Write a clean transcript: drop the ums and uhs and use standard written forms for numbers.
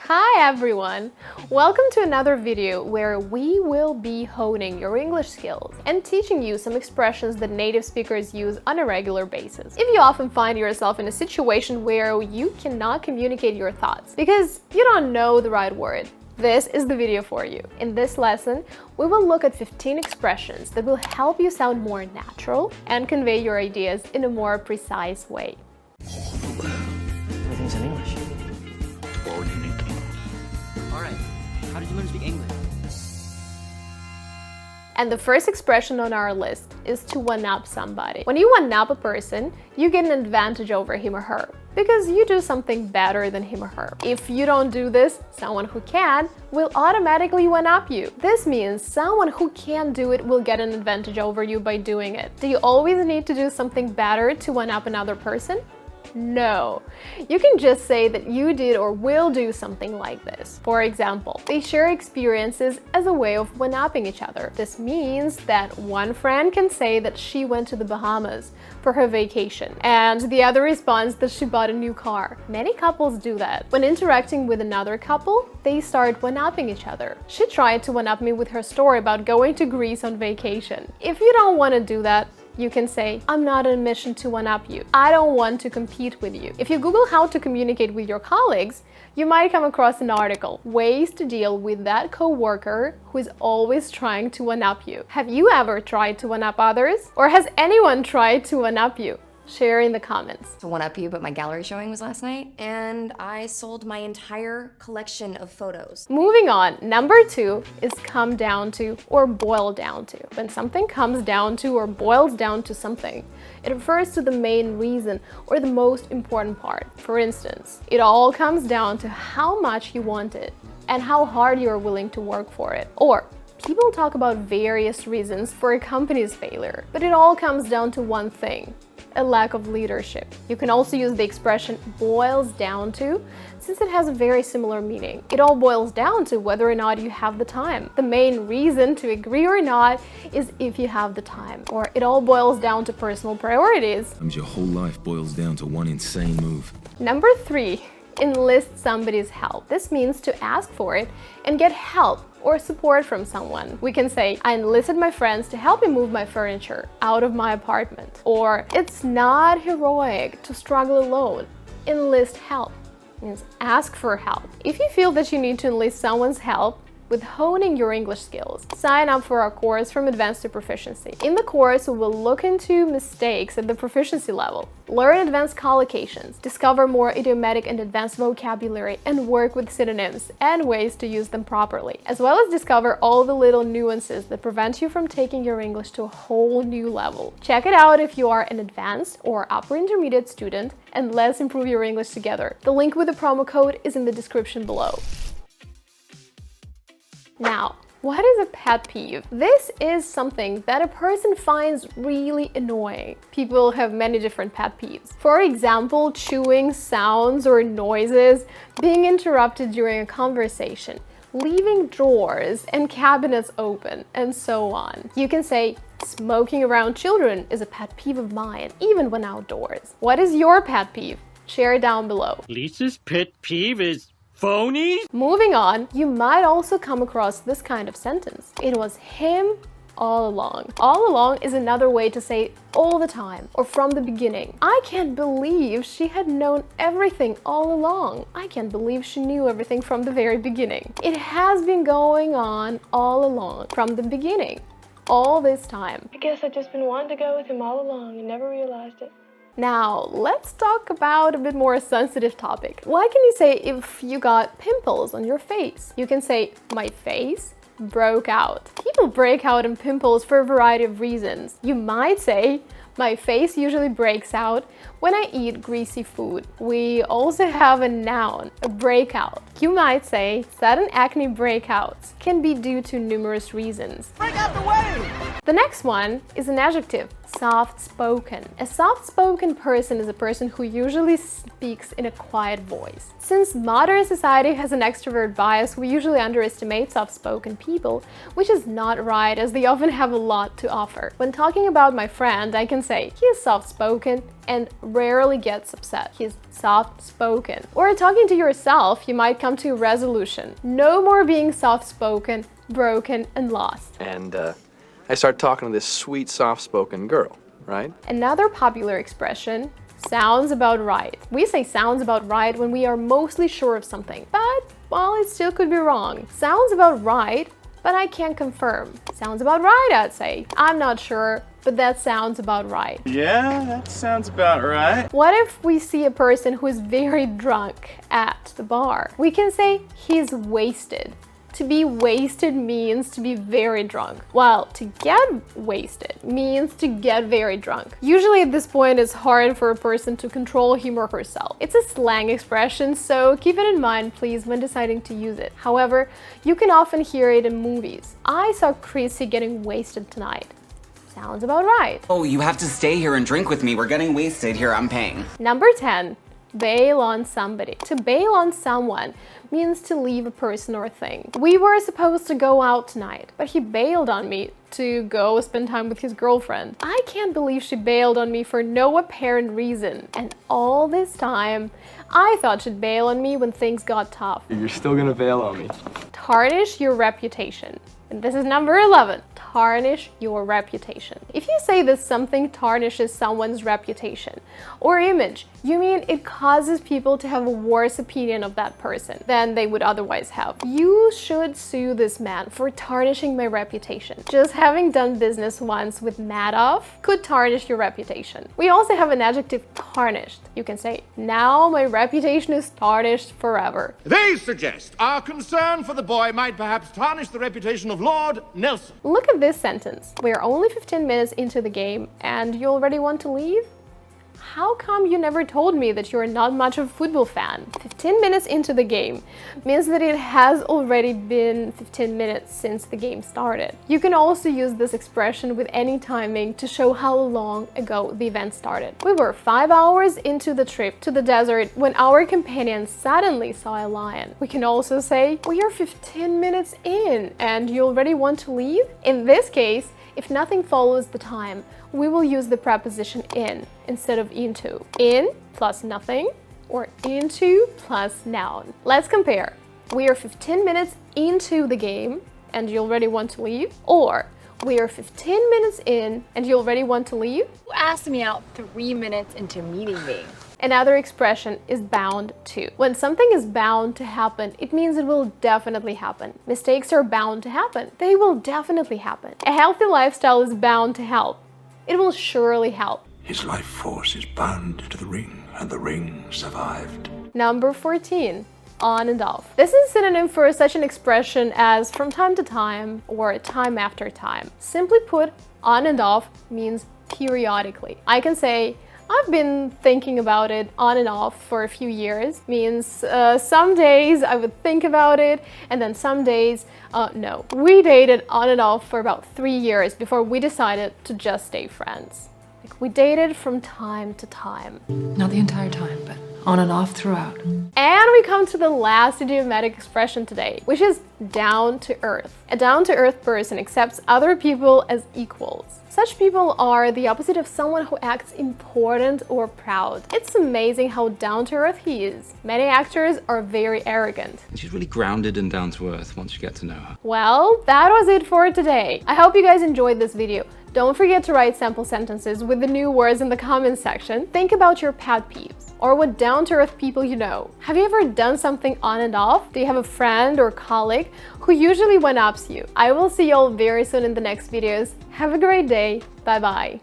Hi everyone! Welcome to another video where we will be honing your English skills and teaching you some expressions that native speakers use on a regular basis. If you often find yourself in a situation where you cannot communicate your thoughts because you don't know the right word, this is the video for you. In this lesson, we will look at 15 expressions that will help you sound more natural and convey your ideas in a more precise way. Everything's in English. All you need to know. Alright, how did you learn to speak English? And the first expression on our list is to one-up somebody. When you one-up a person, you get an advantage over him or her because you do something better than him or her. If you don't do this, someone who can will automatically one-up you. This means someone who can do it will get an advantage over you by doing it. Do you always need to do something better to one-up another person? No. You can just say that you did or will do something like this. For example, they share experiences as a way of one-upping each other. This means that one friend can say that she went to the Bahamas for her vacation, and the other responds that she bought a new car. Many couples do that. When interacting with another couple, they start one-upping each other. She tried to one-up me with her story about going to Greece on vacation. If you don't want to do that, you can say, I'm not on a mission to one-up you. I don't want to compete with you. If you Google how to communicate with your colleagues, you might come across an article, Ways to Deal with That Coworker Who is Always Trying to One-up You. Have you ever tried to one-up others? Or has anyone tried to one-up you? Share in the comments. To one-up you, but my gallery showing was last night, and I sold my entire collection of photos. Moving on, number 2 is come down to or boil down to. When something comes down to or boils down to something, it refers to the main reason or the most important part. For instance, it all comes down to how much you want it and how hard you are willing to work for it. Or people talk about various reasons for a company's failure, but it all comes down to one thing: a lack of leadership. You can also use the expression boils down to, since it has a very similar meaning. It all boils down to whether or not you have the time. The main reason to agree or not is if you have the time. Or it all boils down to personal priorities. Your whole life boils down to one insane move. Number 3, enlist somebody's help. This means to ask for it and get help or support from someone. We can say, I enlisted my friends to help me move my furniture out of my apartment. Or, it's not heroic to struggle alone. Enlist help means ask for help. If you feel that you need to enlist someone's help with honing your English skills, sign up for our course From Advanced to Proficiency. In the course, we will look into mistakes at the proficiency level, learn advanced collocations, discover more idiomatic and advanced vocabulary, and work with synonyms and ways to use them properly, as well as discover all the little nuances that prevent you from taking your English to a whole new level. Check it out if you are an advanced or upper intermediate student, and let's improve your English together. The link with the promo code is in the description below. Now, what is a pet peeve? This is something that a person finds really annoying. People have many different pet peeves. For example, chewing sounds or noises, being interrupted during a conversation, leaving drawers and cabinets open, and so on. You can say, smoking around children is a pet peeve of mine, even when outdoors. What is your pet peeve? Share it down below. Lisa's pet peeve is phonies? Moving on, you might also come across this kind of sentence. It was him all along. All along is another way to say all the time or from the beginning. I can't believe she had known everything all along. I can't believe she knew everything from the very beginning. It has been going on all along, from the beginning, all this time. I guess I've just been wanting to go with him all along and never realized it. Now, let's talk about a bit more sensitive topic. What can you say if you got pimples on your face? You can say, my face broke out. People break out in pimples for a variety of reasons. You might say, my face usually breaks out when I eat greasy food. We also have a noun, a breakout. You might say, sudden acne breakouts can be due to numerous reasons. Break out the way! The next one is an adjective, soft-spoken. A soft-spoken person is a person who usually speaks in a quiet voice. Since modern society has an extrovert bias, we usually underestimate soft-spoken people, which is not right, as they often have a lot to offer. When talking about my friend, I can say he's soft-spoken and rarely gets upset. He's soft-spoken. Or talking to yourself, you might come to a resolution. No more being soft-spoken, broken, and lost. And I start talking to this sweet, soft-spoken girl, right? Another popular expression, sounds about right. We say sounds about right when we are mostly sure of something, but, well, it still could be wrong. Sounds about right, but I can't confirm. Sounds about right, I'd say. I'm not sure, but that sounds about right. Yeah, that sounds about right. What if we see a person who is very drunk at the bar? We can say he's wasted. To be wasted means to be very drunk, while to get wasted means to get very drunk. Usually at this point, it's hard for a person to control him or herself. It's a slang expression, so keep it in mind, please, when deciding to use it. However, you can often hear it in movies. I saw Chrissy getting wasted tonight. Sounds about right. Oh, you have to stay here and drink with me. We're getting wasted. Here, I'm paying. Number 10. Bail on somebody. To bail on someone means to leave a person or thing. We were supposed to go out tonight, but he bailed on me to go spend time with his girlfriend. I can't believe she bailed on me for no apparent reason. And all this time, I thought she'd bail on me when things got tough. You're still gonna bail on me. Tarnish your reputation. And this is number 11. Tarnish your reputation. If you say that something tarnishes someone's reputation or image, you mean it causes people to have a worse opinion of that person than they would otherwise have. You should sue this man for tarnishing my reputation. Just having done business once with Madoff could tarnish your reputation. We also have an adjective tarnished. You can say, now my reputation is tarnished forever. They suggest our concern for the boy might perhaps tarnish the reputation of Lord Nelson. Look at this sentence. We're only 15 minutes into the game and you already want to leave? How come you never told me that you're not much of a football fan? 15 minutes into the game means that it has already been 15 minutes since the game started. You can also use this expression with any timing to show how long ago the event started. We were 5 hours into the trip to the desert when our companion suddenly saw a lion. We can also say, we are 15 minutes in and you already want to leave? In this case, if nothing follows the time, we will use the preposition in instead of into. In plus nothing or into plus noun. Let's compare. We are 15 minutes into the game and you already want to leave, or we are 15 minutes in and you already want to leave. You asked me out 3 minutes into meeting me. Another expression is bound to. When something is bound to happen, it means it will definitely happen. Mistakes are bound to happen. They will definitely happen. A healthy lifestyle is bound to help. It will surely help. His life force is bound to the ring, and the ring survived. Number 14. On and off. This is a synonym for such an expression as from time to time or time after time. Simply put, on and off means periodically. I can say, I've been thinking about it on and off for a few years. Means some days I would think about it and then some days, no. We dated on and off for about 3 years before we decided to just stay friends. Like, we dated from time to time. Not the entire time, but on and off throughout. And we come to the last idiomatic expression today, which is down to earth. A down to earth person accepts other people as equals. Such people are the opposite of someone who acts important or proud. It's amazing how down to earth he is. Many actors are very arrogant. She's really grounded and down to earth once you get to know her. Well, that was it for today. I hope you guys enjoyed this video. Don't forget to write sample sentences with the new words in the comments section. Think about your pet peeves or what down-to-earth people you know. Have you ever done something on and off? Do you have a friend or colleague who usually one-ups you? I will see you all very soon in the next videos. Have a great day. Bye-bye.